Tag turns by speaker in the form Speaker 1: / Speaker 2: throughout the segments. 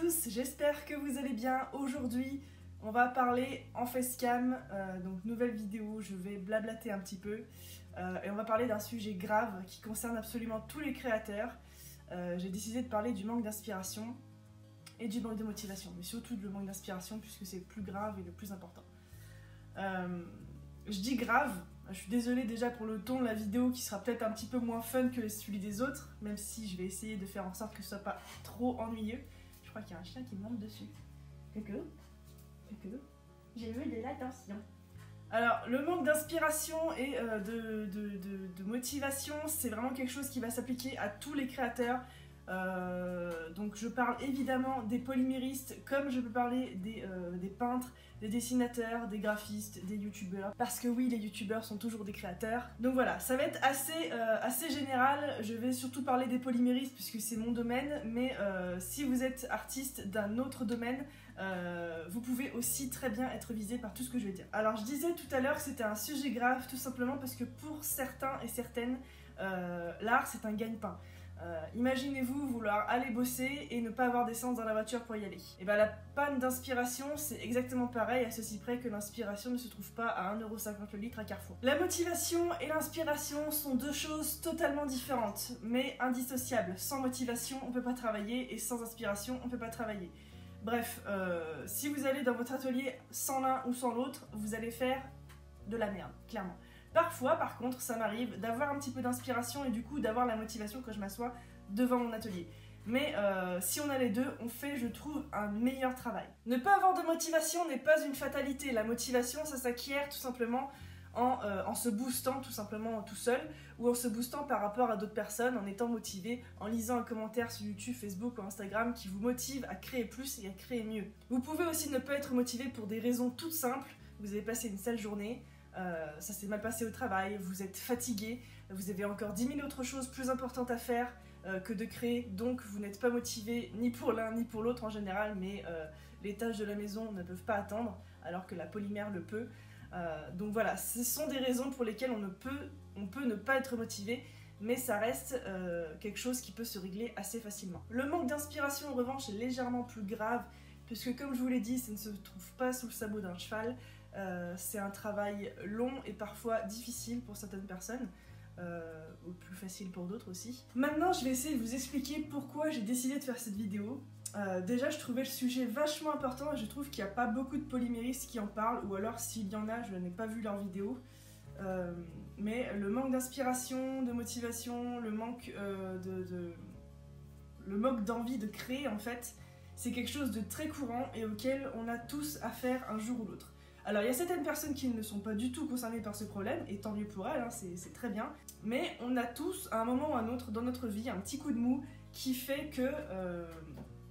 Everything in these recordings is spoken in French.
Speaker 1: tous, j'espère que vous allez bien. Aujourd'hui, on va parler en facecam, donc nouvelle vidéo, je vais blablater un petit peu. Et on va parler d'un sujet grave qui concerne absolument tous les créateurs. J'ai décidé de parler du manque d'inspiration et du manque de motivation, mais surtout du manque d'inspiration puisque c'est le plus grave et le plus important. Je dis grave, je suis désolée déjà pour le ton de la vidéo qui sera peut-être un petit peu moins fun que celui des autres, même si je vais essayer de faire en sorte que ce soit pas trop ennuyeux. Je crois qu'il y a un chien qui me monte dessus. Coucou. Coucou. J'ai eu de l'attention. Alors, le manque d'inspiration et de motivation, c'est vraiment quelque chose qui va s'appliquer à tous les créateurs. Donc je parle évidemment des polyméristes, comme je peux parler des peintres, des dessinateurs, des graphistes, des youtubeurs, parce que oui, les youtubeurs sont toujours des créateurs. Donc voilà, ça va être assez général. Je vais surtout parler des polyméristes puisque c'est mon domaine, mais si vous êtes artiste d'un autre domaine, vous pouvez aussi très bien être visé par tout ce que je vais dire. Alors je disais tout à l'heure que c'était un sujet grave, tout simplement parce que pour certains et certaines, l'art c'est un gagne-pain. Imaginez-vous vouloir aller bosser et ne pas avoir d'essence dans la voiture pour y aller. Et bien la panne d'inspiration, c'est exactement pareil, à ceci près que l'inspiration ne se trouve pas à 1,50€ le litre à Carrefour. La motivation et l'inspiration sont deux choses totalement différentes, mais indissociables. Sans motivation, on peut pas travailler, et sans inspiration, on peut pas travailler. Bref, si vous allez dans votre atelier sans l'un ou sans l'autre, vous allez faire de la merde, clairement. Parfois, par contre, ça m'arrive d'avoir un petit peu d'inspiration et du coup d'avoir la motivation quand je m'assois devant mon atelier. Mais si on a les deux, on fait, je trouve, un meilleur travail. Ne pas avoir de motivation n'est pas une fatalité. La motivation, ça s'acquiert tout simplement en se boostant tout simplement tout seul, ou en se boostant par rapport à d'autres personnes, en étant motivé, en lisant un commentaire sur YouTube, Facebook ou Instagram qui vous motive à créer plus et à créer mieux. Vous pouvez aussi ne pas être motivé pour des raisons toutes simples. Vous avez passé une sale journée, ça s'est mal passé au travail, vous êtes fatigué, vous avez encore 10 000 autres choses plus importantes à faire que de créer, donc vous n'êtes pas motivé ni pour l'un ni pour l'autre en général, mais les tâches de la maison ne peuvent pas attendre, alors que la polymère le peut. Donc voilà, ce sont des raisons pour lesquelles on peut ne pas être motivé, mais ça reste quelque chose qui peut se régler assez facilement. Le manque d'inspiration en revanche est légèrement plus grave, puisque comme je vous l'ai dit, ça ne se trouve pas sous le sabot d'un cheval. C'est un travail long et parfois difficile pour certaines personnes, ou plus facile pour d'autres aussi. Maintenant, je vais essayer de vous expliquer pourquoi j'ai décidé de faire cette vidéo. Déjà, je trouvais le sujet vachement important et je trouve qu'il n'y a pas beaucoup de polyméristes qui en parlent, ou alors s'il y en a, je n'ai pas vu leur vidéo. Mais le manque d'inspiration, de motivation, le manque d'envie de créer, en fait, c'est quelque chose de très courant et auquel on a tous affaire un jour ou l'autre. Alors il y a certaines personnes qui ne sont pas du tout concernées par ce problème, et tant mieux pour elles, hein, c'est très bien, mais on a tous, à un moment ou à un autre dans notre vie, un petit coup de mou qui fait que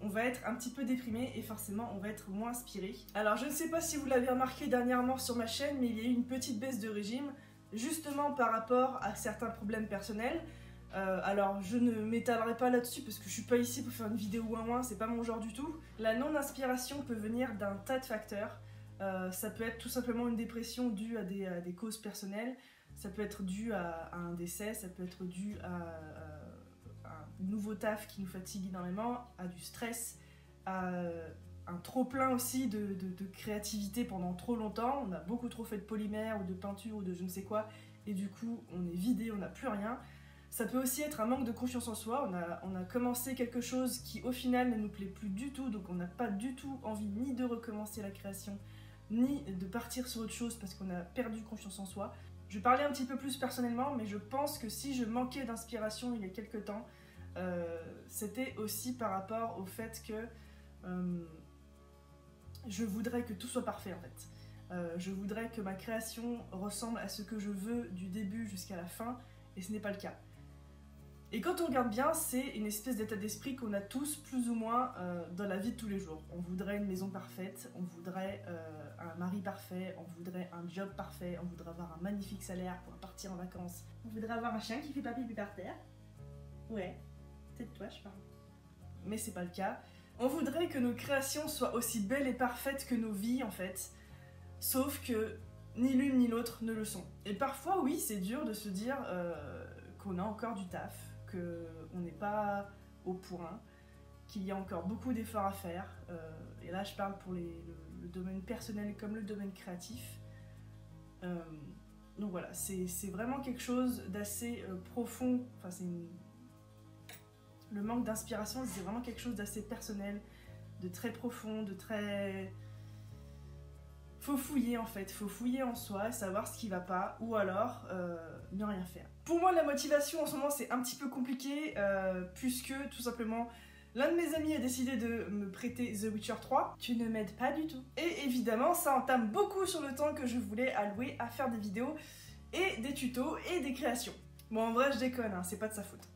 Speaker 1: on va être un petit peu déprimé et forcément on va être moins inspiré. Alors je ne sais pas si vous l'avez remarqué dernièrement sur ma chaîne, mais il y a eu une petite baisse de régime, justement par rapport à certains problèmes personnels. Alors je ne m'étalerai pas là-dessus parce que je suis pas ici pour faire une vidéo ouin-ouin, c'est pas mon genre du tout. La non-inspiration peut venir d'un tas de facteurs. Ça peut être tout simplement une dépression due à des causes personnelles, ça peut être dû à un décès, ça peut être dû à un nouveau taf qui nous fatigue énormément, à du stress, à un trop-plein aussi de créativité pendant trop longtemps. On a beaucoup trop fait de polymère ou de peinture ou de je ne sais quoi, et du coup on est vidé, on n'a plus rien. Ça peut aussi être un manque de confiance en soi, on a commencé quelque chose qui au final ne nous plaît plus du tout, donc on n'a pas du tout envie ni de recommencer la création, ni de partir sur autre chose parce qu'on a perdu confiance en soi. Je vais parler un petit peu plus personnellement, mais je pense que si je manquais d'inspiration il y a quelques temps, c'était aussi par rapport au fait que je voudrais que tout soit parfait en fait. Je voudrais que ma création ressemble à ce que je veux du début jusqu'à la fin, et ce n'est pas le cas. Et quand on regarde bien, c'est une espèce d'état d'esprit qu'on a tous plus ou moins dans la vie de tous les jours. On voudrait une maison parfaite, on voudrait un mari parfait, on voudrait un job parfait, on voudrait avoir un magnifique salaire pour partir en vacances. On voudrait avoir un chien qui fait pas pipi par terre. Ouais, c'est de toi je parle. Mais c'est pas le cas. On voudrait que nos créations soient aussi belles et parfaites que nos vies en fait. Sauf que ni l'une ni l'autre ne le sont. Et parfois oui, c'est dur de se dire qu'on a encore du taf, qu'on n'est pas au point, qu'il y a encore beaucoup d'efforts à faire. Et là, je parle pour le domaine personnel comme le domaine créatif. Donc voilà, c'est vraiment quelque chose d'assez profond. Enfin, le manque d'inspiration, c'est vraiment quelque chose d'assez personnel, de très profond, de très... Faut fouiller en fait, faut fouiller en soi, savoir ce qui va pas, ou alors ne rien faire. Pour moi, la motivation en ce moment, c'est un petit peu compliqué, puisque tout simplement, l'un de mes amis a décidé de me prêter The Witcher 3. Tu ne m'aides pas du tout. Et évidemment, ça entame beaucoup sur le temps que je voulais allouer à faire des vidéos, et des tutos, et des créations. Bon, en vrai, je déconne, hein, c'est pas de sa faute.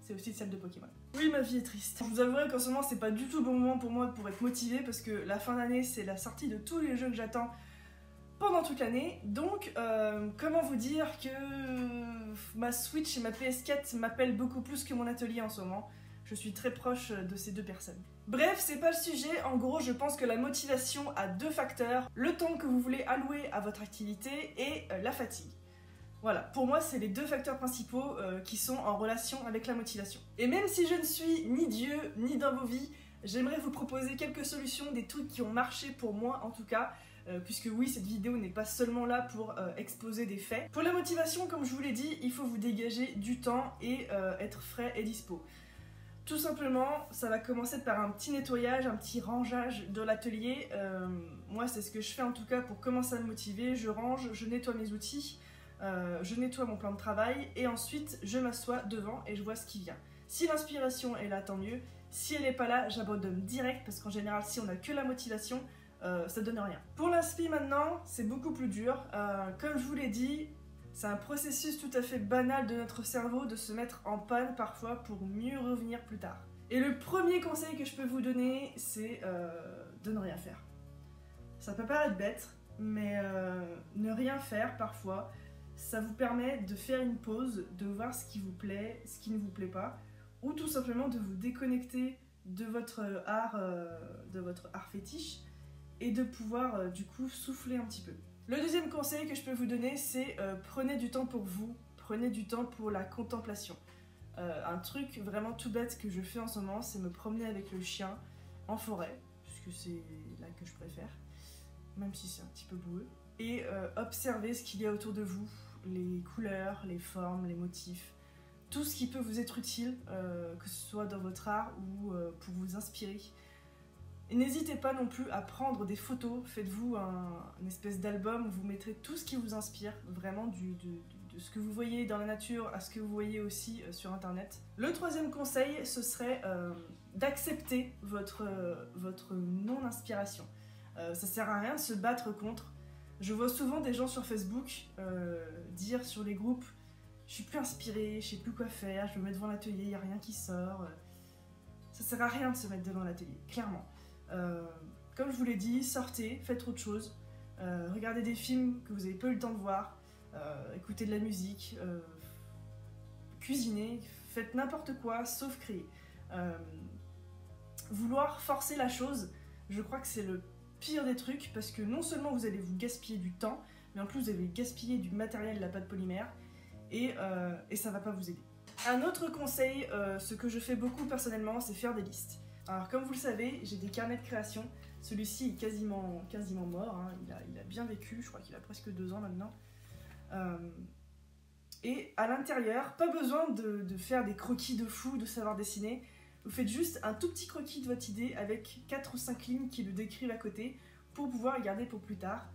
Speaker 1: C'est aussi celle de Pokémon. Oui, ma vie est triste. Je vous avouerai qu'en ce moment, c'est pas du tout le bon moment pour moi pour être motivée, parce que la fin d'année, c'est la sortie de tous les jeux que j'attends pendant toute l'année. Donc, comment vous dire que ma Switch et ma PS4 m'appellent beaucoup plus que mon atelier en ce moment. Je suis très proche de ces deux personnes. Bref, c'est pas le sujet. En gros, je pense que la motivation a deux facteurs. Le temps que vous voulez allouer à votre activité et la fatigue. Voilà, pour moi, c'est les deux facteurs principaux qui sont en relation avec la motivation. Et même si je ne suis ni Dieu, ni dans vos vies, j'aimerais vous proposer quelques solutions, des trucs qui ont marché pour moi en tout cas, puisque oui, cette vidéo n'est pas seulement là pour exposer des faits. Pour la motivation, comme je vous l'ai dit, il faut vous dégager du temps et être frais et dispo. Tout simplement, ça va commencer par un petit nettoyage, un petit rangeage de l'atelier. Moi, c'est ce que je fais en tout cas pour commencer à me motiver. Je range, je nettoie mes outils. Je nettoie mon plan de travail et ensuite je m'assois devant et je vois ce qui vient. Si l'inspiration est là, tant mieux. Si elle n'est pas là, j'abandonne direct parce qu'en général, si on n'a que la motivation, ça donne rien. Pour l'inspi maintenant, c'est beaucoup plus dur. Comme je vous l'ai dit, c'est un processus tout à fait banal de notre cerveau de se mettre en panne parfois pour mieux revenir plus tard. Et le premier conseil que je peux vous donner, c'est de ne rien faire. Ça peut paraître bête, mais ne rien faire parfois, ça vous permet de faire une pause, de voir ce qui vous plaît, ce qui ne vous plaît pas, ou tout simplement de vous déconnecter de votre art fétiche et de pouvoir du coup souffler un petit peu. Le deuxième conseil que je peux vous donner, c'est prenez du temps pour vous, prenez du temps pour la contemplation. Un truc vraiment tout bête que je fais en ce moment, c'est me promener avec le chien en forêt, puisque c'est là que je préfère, même si c'est un petit peu boueux, et observer ce qu'il y a autour de vous, les couleurs, les formes, les motifs, tout ce qui peut vous être utile, que ce soit dans votre art ou pour vous inspirer. Et n'hésitez pas non plus à prendre des photos, faites-vous une espèce d'album où vous mettrez tout ce qui vous inspire, vraiment de ce que vous voyez dans la nature à ce que vous voyez aussi sur internet. Le troisième conseil, ce serait d'accepter votre non-inspiration. Ça sert à rien de se battre contre. Je vois souvent des gens sur Facebook dire sur les groupes « Je suis plus inspirée, je sais plus quoi faire, je me mets devant l'atelier, il n'y a rien qui sort. » Ça sert à rien de se mettre devant l'atelier, clairement. Comme je vous l'ai dit, sortez, faites autre chose. Regardez des films que vous n'avez pas eu le temps de voir, écoutez de la musique, cuisinez, faites n'importe quoi sauf créer. Vouloir forcer la chose, je crois que c'est le pire des trucs parce que non seulement vous allez vous gaspiller du temps, mais en plus vous allez gaspiller du matériel de la pâte polymère et ça va pas vous aider. Un autre conseil, ce que je fais beaucoup personnellement, c'est faire des listes. Alors comme vous le savez, j'ai des carnets de création. Celui-ci est quasiment mort, hein. Il a bien vécu, je crois qu'il a presque 2 ans maintenant. Et à l'intérieur, pas besoin de faire des croquis de fou, de savoir dessiner. Vous faites juste un tout petit croquis de votre idée avec 4 ou 5 lignes qui le décrivent à côté pour pouvoir le garder pour plus tard.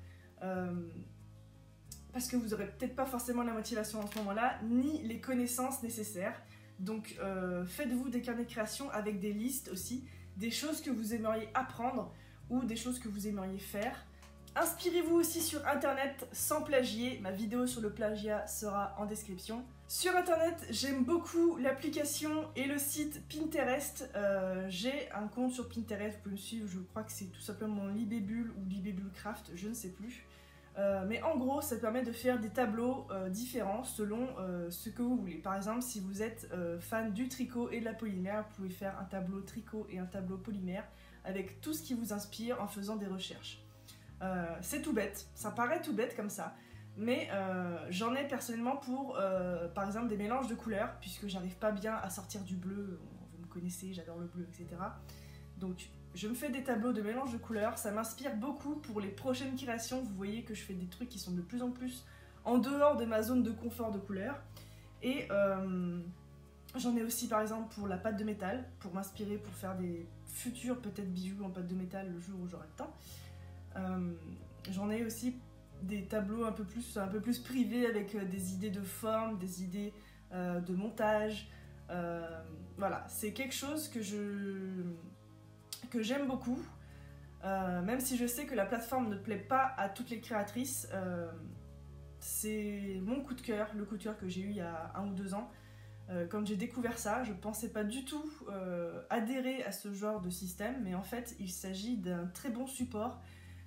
Speaker 1: Parce que vous n'aurez peut-être pas forcément la motivation en ce moment-là, ni les connaissances nécessaires. Donc faites-vous des carnets de création avec des listes aussi, des choses que vous aimeriez apprendre ou des choses que vous aimeriez faire. Inspirez-vous aussi sur internet sans plagier, ma vidéo sur le plagiat sera en description. Sur internet, j'aime beaucoup l'application et le site Pinterest. J'ai un compte sur Pinterest, vous pouvez me suivre, je crois que c'est tout simplement Libébule ou Libébulcraft, je ne sais plus. Mais en gros, ça permet de faire des tableaux différents selon ce que vous voulez. Par exemple, si vous êtes fan du tricot et de la polymère, vous pouvez faire un tableau tricot et un tableau polymère avec tout ce qui vous inspire en faisant des recherches. C'est tout bête, ça paraît tout bête comme ça, mais j'en ai personnellement pour, par exemple, des mélanges de couleurs, puisque j'arrive pas bien à sortir du bleu, vous me connaissez, j'adore le bleu, etc. Donc je me fais des tableaux de mélange de couleurs, ça m'inspire beaucoup pour les prochaines créations. Vous voyez que je fais des trucs qui sont de plus en plus en dehors de ma zone de confort de couleurs. Et j'en ai aussi par exemple pour la pâte de métal, pour m'inspirer pour faire des futurs peut-être bijoux en pâte de métal le jour où j'aurai le temps. J'en ai aussi des tableaux un peu plus privés avec des idées de forme, des idées de montage. Voilà, c'est quelque chose que j'aime beaucoup, même si je sais que la plateforme ne plaît pas à toutes les créatrices. C'est mon coup de cœur, le coup de cœur que j'ai eu il y a 1 ou 2 ans. Quand j'ai découvert ça, je pensais pas du tout adhérer à ce genre de système, mais en fait il s'agit d'un très bon support.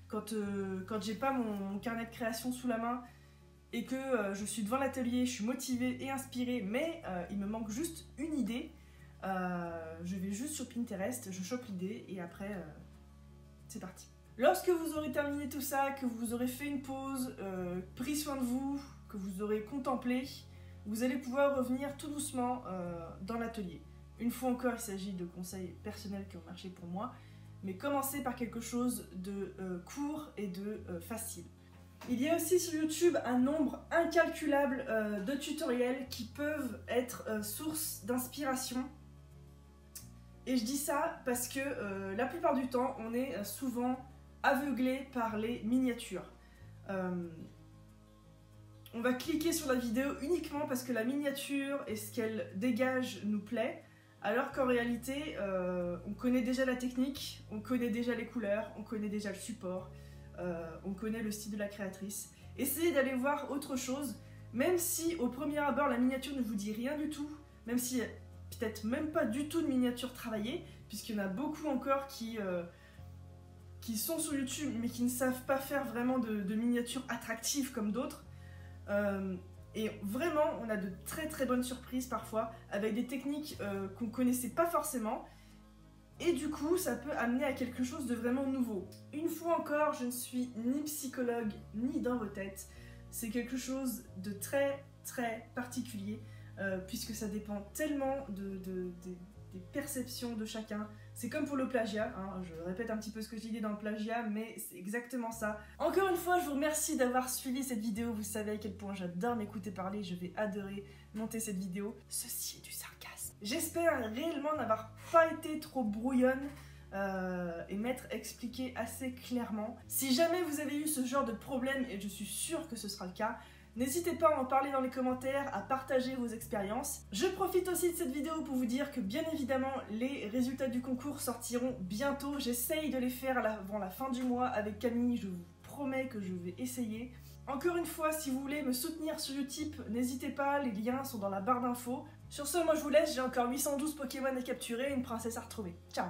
Speaker 1: Quand j'ai pas mon carnet de création sous la main et que je suis devant l'atelier, je suis motivée et inspirée, mais il me manque juste une idée, je vais juste sur Pinterest, je chope l'idée et après c'est parti. Lorsque vous aurez terminé tout ça, que vous aurez fait une pause, pris soin de vous, que vous aurez contemplé, vous allez pouvoir revenir tout doucement dans l'atelier. Une fois encore, il s'agit de conseils personnels qui ont marché pour moi, mais commencez par quelque chose de court et de facile. Il y a aussi sur YouTube un nombre incalculable de tutoriels qui peuvent être source d'inspiration. Et je dis ça parce que la plupart du temps, on est souvent aveuglé par les miniatures. On va cliquer sur la vidéo uniquement parce que la miniature et ce qu'elle dégage nous plaît, alors qu'en réalité, on connaît déjà la technique, on connaît déjà les couleurs, on connaît déjà le support, on connaît le style de la créatrice. Essayez d'aller voir autre chose, même si au premier abord la miniature ne vous dit rien du tout, même si peut-être même pas du tout de miniature travaillée, puisqu'il y en a beaucoup encore qui sont sur YouTube mais qui ne savent pas faire vraiment de miniatures attractives comme d'autres. Et vraiment, on a de très bonnes surprises parfois avec des techniques qu'on connaissait pas forcément. Et du coup, ça peut amener à quelque chose de vraiment nouveau. Une fois encore, je ne suis ni psychologue ni dans vos têtes. C'est quelque chose de très particulier puisque ça dépend tellement des perceptions de chacun. C'est comme pour le plagiat, hein. Je répète un petit peu ce que j'ai dit dans le plagiat, mais c'est exactement ça. Encore une fois, je vous remercie d'avoir suivi cette vidéo. Vous savez à quel point j'adore m'écouter parler, je vais adorer monter cette vidéo. Ceci est du sarcasme. J'espère réellement n'avoir pas été trop brouillonne et m'être expliqué assez clairement. Si jamais vous avez eu ce genre de problème, et je suis sûre que ce sera le cas, n'hésitez pas à en parler dans les commentaires, à partager vos expériences. Je profite aussi de cette vidéo pour vous dire que bien évidemment les résultats du concours sortiront bientôt. J'essaye de les faire avant la fin du mois avec Camille, je vous promets que je vais essayer. Encore une fois, si vous voulez me soutenir sur Utip, n'hésitez pas, les liens sont dans la barre d'infos. Sur ce, moi je vous laisse, j'ai encore 812 Pokémon à capturer et une princesse à retrouver. Ciao!